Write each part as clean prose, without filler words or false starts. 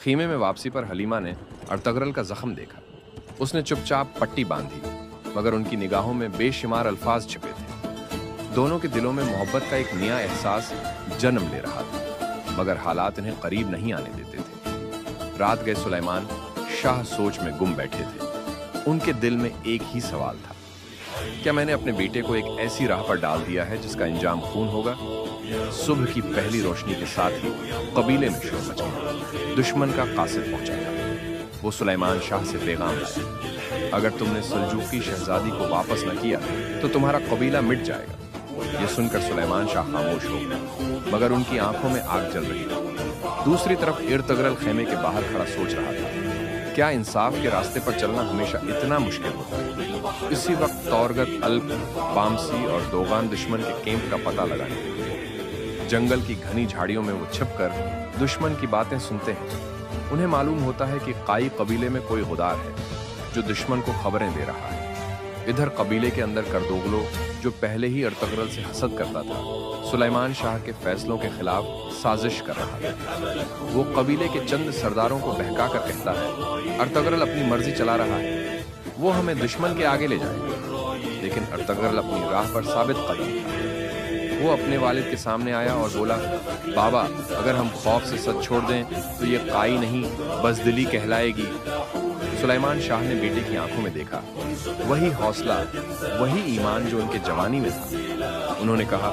खीमे में वापसी पर हलीमा ने अर्तगरल का जख्म देखा। उसने चुपचाप पट्टी बांधी, मगर उनकी निगाहों में बेशुमार अल्फाज छिपे थे। दोनों के दिलों में मोहब्बत का एक नया एहसास जन्म ले रहा था, मगर हालात इन्हें करीब नहीं आने देते थे। रात गए सुलेमान शाह सोच में गुम बैठे थे। उनके दिल में एक ही सवाल था, क्या मैंने अपने बेटे को एक ऐसी राह पर डाल दिया है जिसका अंजाम खून होगा? सुबह की पहली रोशनी के साथ ही कबीले में शोर मच गया। दुश्मन का कासिद पहुंचा। वो सुलेमान शाह से पैगाम लाया, अगर तुमने सल्जूकी शहजादी को वापस न किया तो तुम्हारा कबीला मिट जाएगा। ये सुनकर सुलेमान शाह खामोश हो गए, मगर उनकी आंखों में आग जल रही थी। दूसरी तरफ इर्तगरल खेमे के बाहर खड़ा सोच रहा था, क्या इंसाफ के रास्ते पर चलना हमेशा इतना मुश्किल होता है? इसी वक्त तौरगत, अल्प, पामसी और दोगान दुश्मन के कैंप का पता लगाने लगे। जंगल की घनी झाड़ियों में वो छिपकर दुश्मन की बातें सुनते हैं। उन्हें मालूम होता है कि काई कबीले में कोई गुदार है जो दुश्मन को खबरें दे रहा है। इधर कबीले के अंदर करदोगलो, जो पहले ही अर्तगरल से हसद करता था, सुलेमान शाह के फैसलों के खिलाफ साजिश कर रहा था। वो कबीले के चंद सरदारों को बहका कर कहता है, अर्तगरल अपनी मर्जी चला रहा है, वो हमें दुश्मन के आगे ले जाएगा। लेकिन अर्तगरल अपनी राह पर साबित कदम था। वो अपने वालिद के सामने आया और बोला, बाबा, अगर हम खौफ से सच छोड़ दें तो ये काई नहीं बज़दिली कहलाएगी। सुलेमान शाह ने बेटे की आंखों में देखा, वही हौसला, वही ईमान जो उनके जवानी में था। उन्होंने कहा,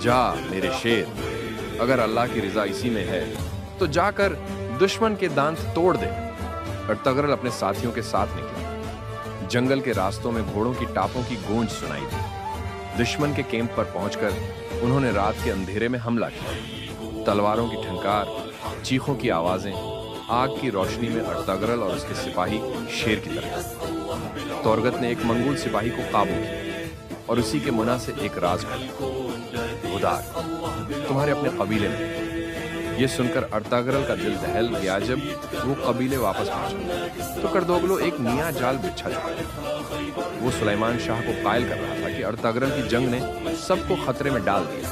जा मेरे शेर, अगर अल्लाह की रिजा इसी में है तो जाकर दुश्मन के दांत तोड़ दे। अर्तगरल अपने साथियों के साथ निकला। जंगल के रास्तों में घोड़ों की टापों की गूंज सुनाई दी। दुश्मन के कैंप पर पहुंचकर उन्होंने रात के अंधेरे में हमला किया। तलवारों की ठनकार, चीखों की आवाजें, आग की रोशनी में अर्तगरल और उसके सिपाही शेर की तरह। तौरगत ने एक मंगोल सिपाही को काबू किया और उसी के मुना से एक राज खुला, गुदार तुम्हारे अपने कबीले में। ये सुनकर अर्तगरल का दिल दहल गया। जब वो कबीले वापस पहुंचा तो करदोगलो एक नया जाल बिछा चुका था। वो सुलेमान शाह को कायल कर रहा था कि अर्तगरल की जंग ने सबको खतरे में डाल दिया।